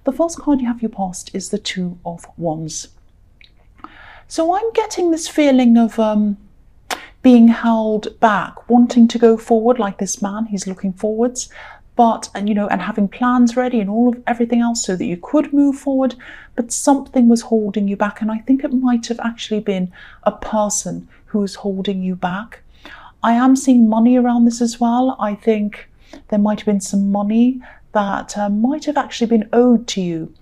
The first card you have for your past is the Two of Wands. So I'm getting this feeling of being held back, wanting to go forward like this man. He's looking forwards, and having plans ready and everything else so that you could move forward, but something was holding you back. And I think it might have actually been a person who was holding you back. I am seeing money around this as well. I think there might have been some money that might have actually been owed to you.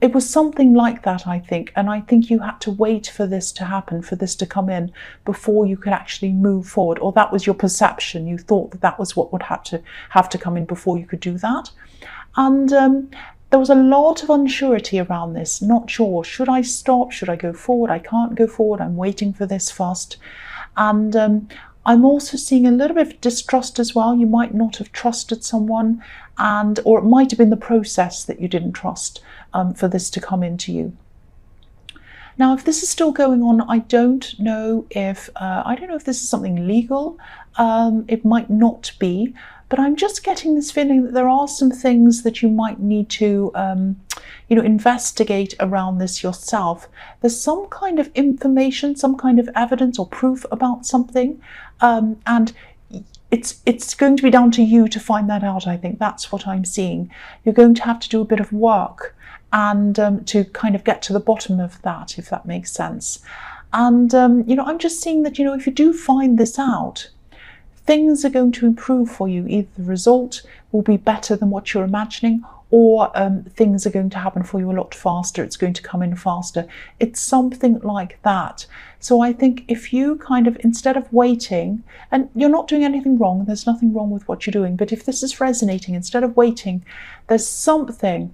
It was something like that, I think, and I think you had to wait for this to happen, for this to come in before you could actually move forward, or that was your perception. You thought that was what would have to come in before you could do that. And there was a lot of unsurety around this. Not sure, should I stop? Should I go forward? I can't go forward. I'm waiting for this first. And I'm also seeing a little bit of distrust as well. You might not have trusted someone, or it might have been the process that you didn't trust for this to come into you. Now, if this is still going on, I don't know if this is something legal. It might not be, but I'm just getting this feeling that there are some things that you might need to investigate around this yourself. There's some kind of information, some kind of evidence or proof about something, and it's going to be down to you to find that out. I think that's what I'm seeing. You're going to have to do a bit of work and to kind of get to the bottom of that, if that makes sense. And I'm just seeing that if you do find this out, things are going to improve for you. Either the result will be better than what you're imagining, or things are going to happen for you a lot faster. It's going to come in faster. It's something like that. So I think if you kind of, instead of waiting, and you're not doing anything wrong, there's nothing wrong with what you're doing, but if this is resonating, instead of waiting, there's something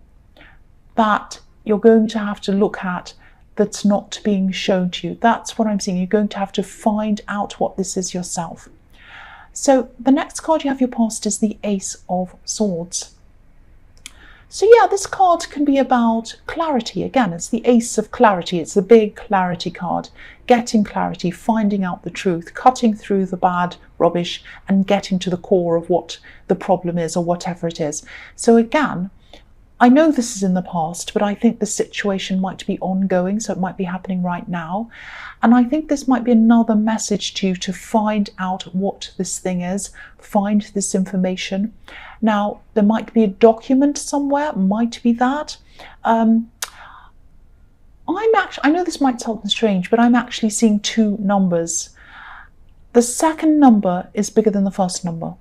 that you're going to have to look at that's not being shown to you. That's what I'm seeing. You're going to have to find out what this is yourself. So the next card you have your past is the Ace of Swords. So yeah, this card can be about clarity. Again, it's the Ace of Clarity. It's the big clarity card. Getting clarity, finding out the truth, cutting through the bad rubbish and getting to the core of what the problem is or whatever it is. So again, I know this is in the past, but I think the situation might be ongoing, so it might be happening right now. And I think this might be another message to you to find out what this thing is, find this information. Now, there might be a document somewhere, might be that. I know this might sound strange, but I'm actually seeing two numbers. The second number is bigger than the first number.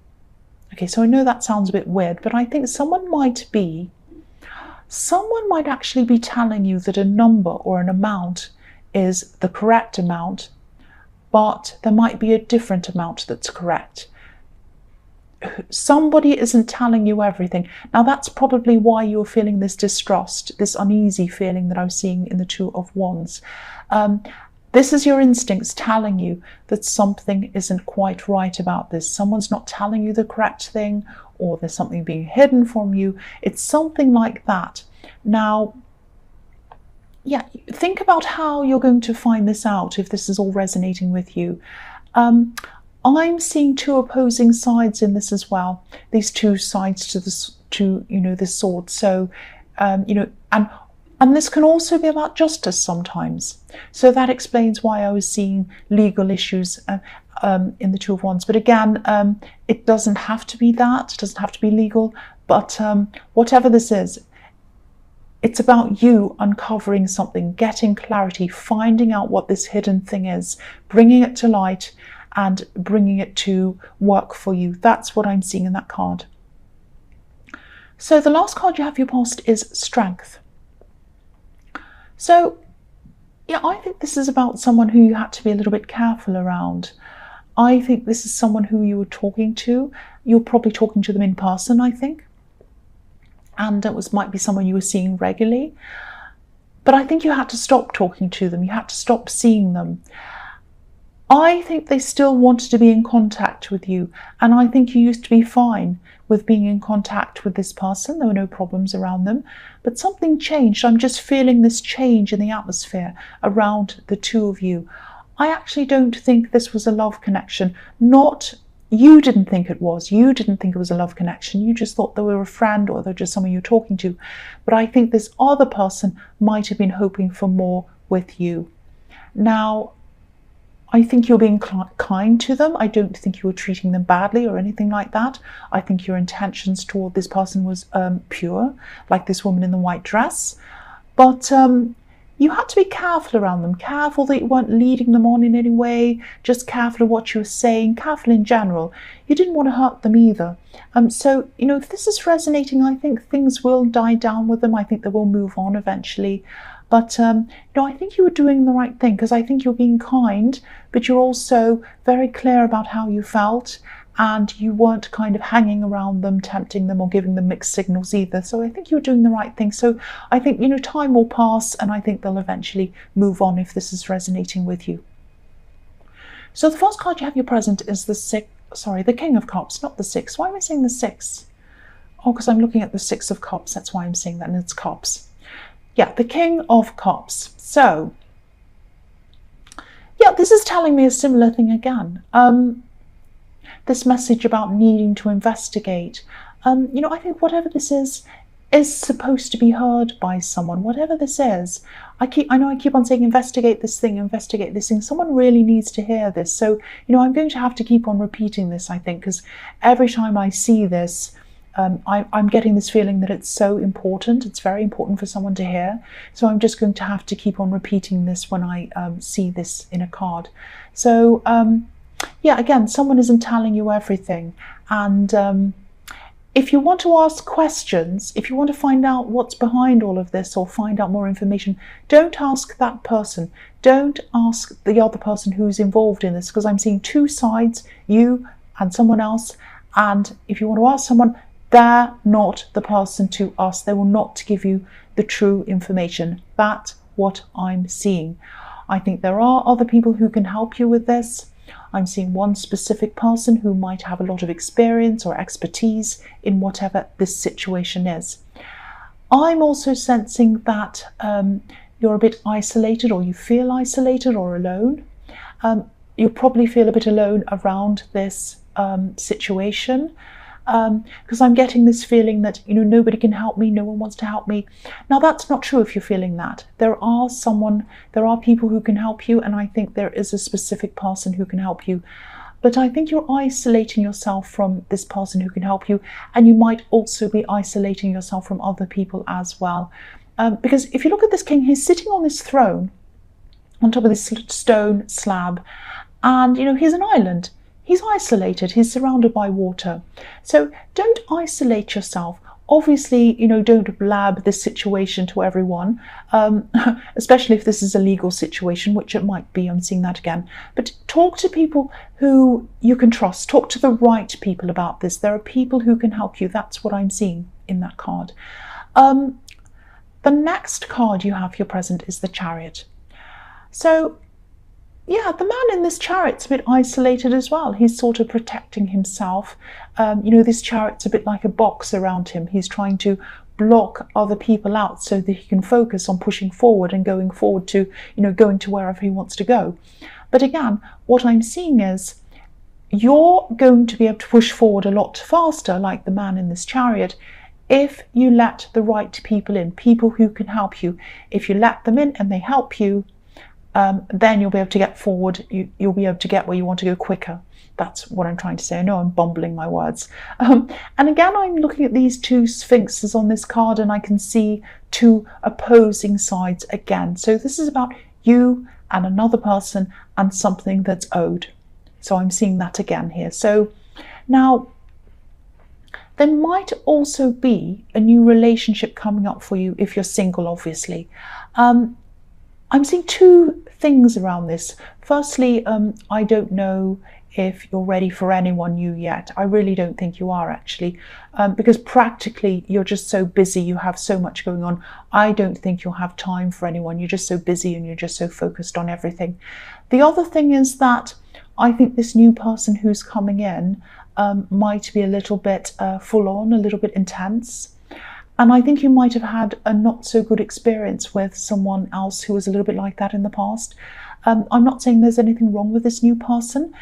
Okay, so I know that sounds a bit weird, but I think someone might actually be telling you that a number or an amount is the correct amount, but there might be a different amount that's correct. Somebody isn't telling you everything. Now, that's probably why you're feeling this distrust, this uneasy feeling that I was seeing in the Two of Wands. This is your instincts telling you that something isn't quite right about this. Someone's not telling you the correct thing, or there's something being hidden from you. It's something like that. Now, yeah, think about how you're going to find this out if this is all resonating with you. I'm seeing two opposing sides in this as well. These two sides to this sword. So, and this can also be about justice sometimes. So that explains why I was seeing legal issues in the Two of Wands. But again, it doesn't have to be that. It doesn't have to be legal. But whatever this is, it's about you uncovering something, getting clarity, finding out what this hidden thing is, bringing it to light and bringing it to work for you. That's what I'm seeing in that card. So the last card you have for your past is Strength. So, yeah, I think this is about someone who you had to be a little bit careful around. I think this is someone who you were talking to. You're probably talking to them in person, I think. And might be someone you were seeing regularly. But I think you had to stop talking to them. You had to stop seeing them. I think they still wanted to be in contact with you. And I think you used to be fine with being in contact with this person. There were no problems around them. But something changed. I'm just feeling this change in the atmosphere around the two of you. I actually don't think this was a love connection. Not you didn't think it was. You didn't think it was a love connection. You just thought they were a friend or they're just someone you're talking to. But I think this other person might have been hoping for more with you. Now, I think you're being kind to them. I don't think you were treating them badly or anything like that. I think your intentions toward this person was pure, like this woman in the white dress. But you had to be careful around them, careful that you weren't leading them on in any way, just careful of what you were saying, careful in general. You didn't want to hurt them either. So, if this is resonating, I think things will die down with them. I think they will move on eventually. But, I think you were doing the right thing, because I think you're being kind, but you're also very clear about how you felt, and you weren't kind of hanging around them, tempting them or giving them mixed signals either. So I think you're doing the right thing. So I think, time will pass, and I think they'll eventually move on if this is resonating with you. So the first card you have your present is the King of Cups, not the Six. Why am I saying the Six? Oh, because I'm looking at the Six of Cups. That's why I'm saying that, and it's Cups. Yeah, the King of Cups. So, yeah, this is telling me a similar thing again. This message about needing to investigate. I think whatever this is supposed to be heard by someone. Whatever this is, I know I keep on saying investigate this thing. Someone really needs to hear this. So, I'm going to have to keep on repeating this, I think, because every time I see this, I'm getting this feeling that it's so important. It's very important for someone to hear. So I'm just going to have to keep on repeating this when I see this in a card. So, yeah, again, someone isn't telling you everything. And if you want to ask questions, if you want to find out what's behind all of this or find out more information, don't ask that person. Don't ask the other person who's involved in this, because I'm seeing two sides, you and someone else. And if you want to ask someone, they're not the person to ask. They will not give you the true information. That's what I'm seeing. I think there are other people who can help you with this. I'm seeing one specific person who might have a lot of experience or expertise in whatever this situation is. I'm also sensing that you're a bit isolated, or you feel isolated or alone. You probably feel a bit alone around this situation. Because I'm getting this feeling that, nobody can help me, no one wants to help me. Now, that's not true if you're feeling that. There are people who can help you, and I think there is a specific person who can help you. But I think you're isolating yourself from this person who can help you, and you might also be isolating yourself from other people as well. Because if you look at this king, he's sitting on this throne on top of this stone slab, and, he's an island. He's isolated, he's surrounded by water. So don't isolate yourself. Obviously, don't blab this situation to everyone, especially if this is a legal situation, which it might be. I'm seeing that again. But talk to people who you can trust. Talk to the right people about this. There are people who can help you. That's what I'm seeing in that card. The next card you have your present is the Chariot. So, yeah, the man in this chariot's a bit isolated as well. He's sort of protecting himself. This chariot's a bit like a box around him. He's trying to block other people out so that he can focus on pushing forward and going forward to, going to wherever he wants to go. But again, what I'm seeing is you're going to be able to push forward a lot faster, like the man in this chariot, if you let the right people in, people who can help you. If you let them in and they help you, then you'll be able to get forward. You'll be able to get where you want to go quicker. That's what I'm trying to say. I know I'm bumbling my words. And again, I'm looking at these two sphinxes on this card, and I can see two opposing sides again. So this is about you and another person and something that's owed. So I'm seeing that again here. So now, there might also be a new relationship coming up for you if you're single, obviously. I'm seeing two things around this. Firstly, I don't know if you're ready for anyone new yet. I really don't think you are, actually, because practically you're just so busy, you have so much going on. I don't think you'll have time for anyone. You're just so busy and you're just so focused on everything. The other thing is that I think this new person who's coming in might be a little bit full on, a little bit intense. And I think you might have had a not so good experience with someone else who was a little bit like that in the past. I'm not saying there's anything wrong with this new person.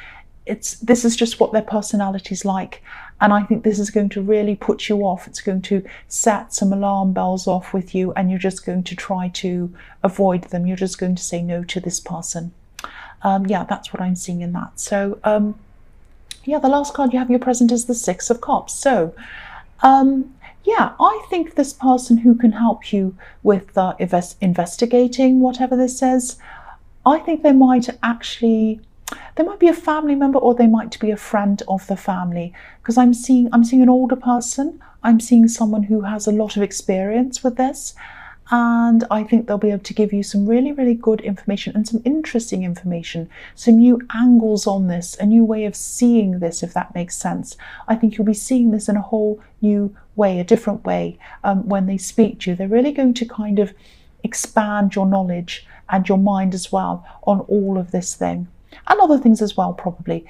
this is just what their personality's like. And I think this is going to really put you off. It's going to set some alarm bells off with you, and you're just going to try to avoid them. You're just going to say no to this person. Yeah, that's what I'm seeing in that. So, yeah, the last card you have in your present is the Six of Cups. So, yeah, I think this person who can help you with investigating whatever this says, I think they might be a family member, or they might be a friend of the family, because I'm seeing an older person. I'm seeing someone who has a lot of experience with this, and I think they'll be able to give you some really, really good information and some interesting information, some new angles on this, a new way of seeing this, if that makes sense. I think you'll be seeing this in a whole new way, a different way, when they speak to you. They're really going to kind of expand your knowledge and your mind as well on all of this thing. And other things as well, probably.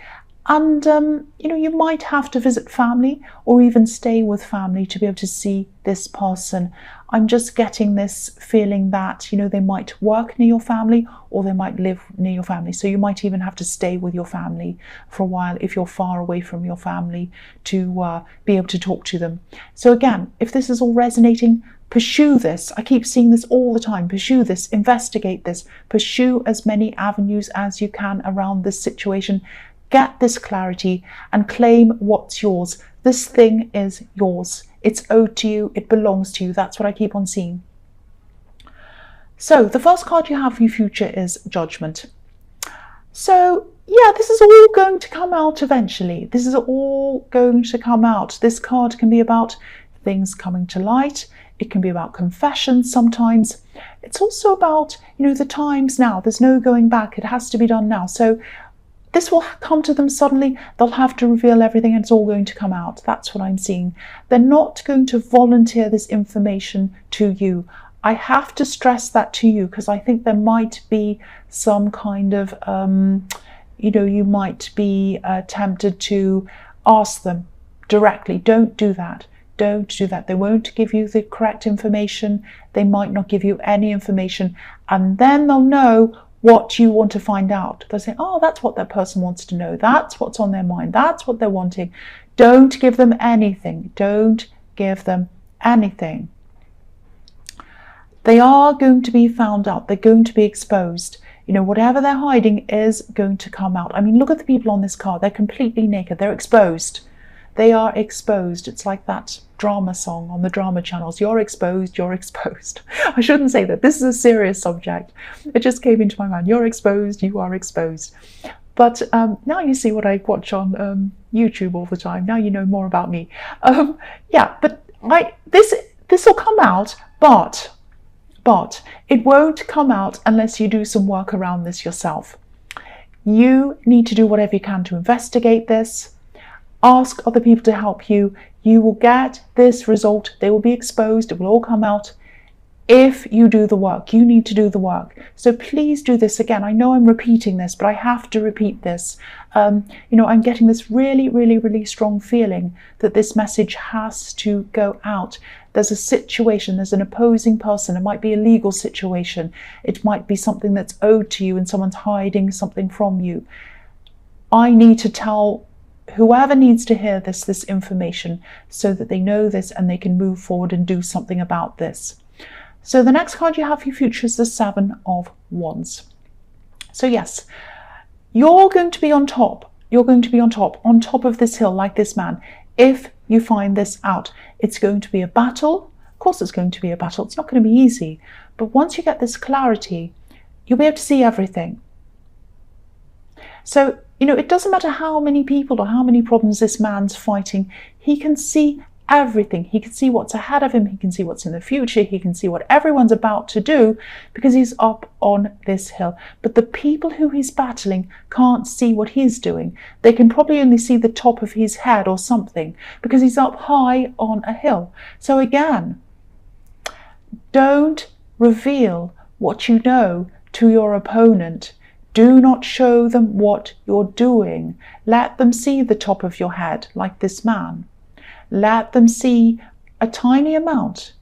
And, you know, you might have to visit family or even stay with family to be able to see this person. I'm just getting this feeling that, you know, they might work near your family, or they might live near your family. So you might even have to stay with your family for a while if you're far away from your family, to be able to talk to them. So again, if this is all resonating, pursue this. I keep seeing this all the time. Pursue this, investigate this, pursue as many avenues as you can around this situation. Get this clarity and claim what's yours. This thing is yours. It's owed to you. It belongs to you. That's what I keep on seeing. So the first card you have for your future is Judgment. So yeah, this is all going to come out eventually. This is all going to come out. This card can be about things coming to light. It can be about confessions sometimes. It's also about, you know, the times now. There's no going back. It has to be done now. So this will come to them suddenly. They'll have to reveal everything, and it's all going to come out. That's what I'm seeing. They're not going to volunteer this information to you. I have to stress that to you, because I think there might be some kind of, you know, you might be tempted to ask them directly. Don't do that. Don't do that. They won't give you the correct information. They might not give you any information. And then they'll know what you want to find out. They'll say, oh, that's what that person wants to know. That's what's on their mind. That's what they're wanting. Don't give them anything. Don't give them anything. They are going to be found out. They're going to be exposed. You know, whatever they're hiding is going to come out. I mean, look at the people on this card. They're completely naked. They're exposed. They are exposed. It's like that drama song on the drama channels. You're exposed, you're exposed. I shouldn't say that. This is a serious subject. It just came into my mind. You're exposed, you are exposed. But now you see what I watch on YouTube all the time. Now you know more about me. Yeah, but this will come out, but it won't come out unless you do some work around this yourself. You need to do whatever you can to investigate this. Ask other people to help you. You will get this result. They will be exposed. It will all come out if you do the work. You need to do the work. So please do this. Again, I know I'm repeating this, but I have to repeat this. You know, I'm getting this really, really, really strong feeling that this message has to go out. There's a situation, there's an opposing person. It might be a legal situation. It might be something that's owed to you and someone's hiding something from you. I need to tell whoever needs to hear this information, so that they know this and they can move forward and do something about this. So the next card you have for your future is the Seven of Wands. So yes, you're going to be on top. You're going to be on top of this hill like this man. If you find this out, it's going to be a battle. Of course it's going to be a battle. It's not going to be easy. But once you get this clarity, you'll be able to see everything. So, you know, it doesn't matter how many people or how many problems this man's fighting. He can see everything. He can see what's ahead of him. He can see what's in the future. He can see what everyone's about to do, because he's up on this hill. But the people who he's battling can't see what he's doing. They can probably only see the top of his head or something, because he's up high on a hill. So again, don't reveal what you know to your opponent. Do not show them what you're doing. Let them see the top of your head, like this man. Let them see a tiny amount.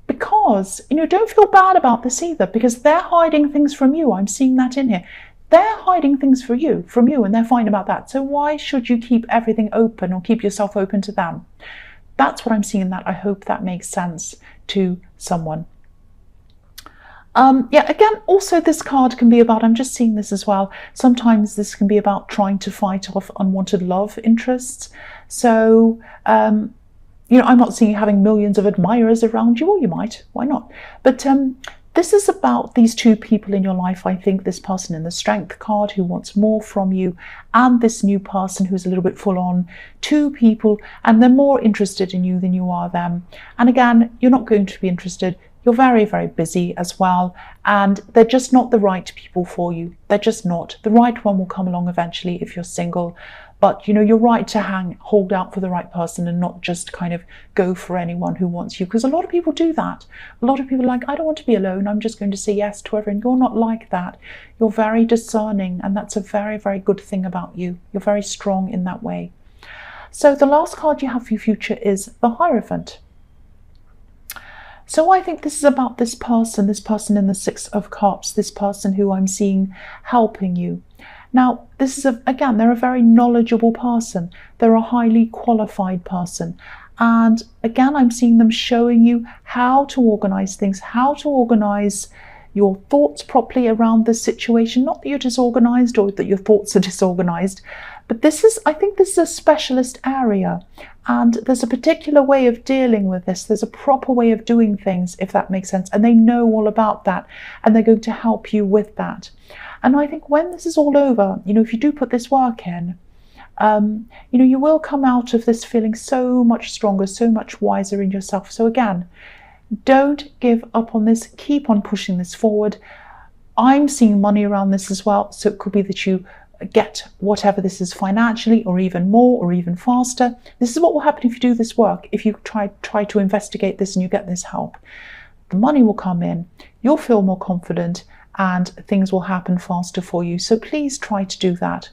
Because, you know, don't feel bad about this either, because they're hiding things from you. I'm seeing that in here. they're hiding things from you, and they're fine about that. So why should you keep everything open or keep yourself open to them? That's what I'm seeing in that. I hope that makes sense to someone. Yeah, again, also this card can be about, I'm just seeing this as well, sometimes this can be about trying to fight off unwanted love interests. So, you know, I'm not seeing you having millions of admirers around you, or you might, why not? But this is about these two people in your life. I think this person in the Strength card who wants more from you, and this new person who's a little bit full on. Two people, and they're more interested in you than you are them. And again, you're not going to be interested. You're very, very busy as well, and they're just not the right people for you. They're just not. The right one will come along eventually if you're single. But, you know, you're right to hold out for the right person and not just kind of go for anyone who wants you. Because a lot of people do that. A lot of people are like, I don't want to be alone. I'm just going to say yes to everyone. You're not like that. You're very discerning, and that's a very, very good thing about you. You're very strong in that way. So the last card you have for your future is the Hierophant. So I think this is about this person in the Six of Cups, this person who I'm seeing helping you. Now, this is, again, they're a very knowledgeable person. They're a highly qualified person. And again, I'm seeing them showing you how to organize things, how to organize your thoughts properly around this situation. Not that you're disorganized or that your thoughts are disorganized, but I think this is a specialist area, and there's a particular way of dealing with this. There's a proper way of doing things, if that makes sense, and they know all about that, and they're going to help you with that. And I think when this is all over, you know, if you do put this work in, you know, you will come out of this feeling so much stronger, so much wiser in yourself. So again, don't give up on this. Keep on pushing this forward. I'm seeing money around this as well, so it could be that you get whatever this is financially, or even more, or even faster. This is what will happen if you do this work. If you try to investigate this and you get this help, the money will come in, you'll feel more confident, and things will happen faster for you. So please try to do that.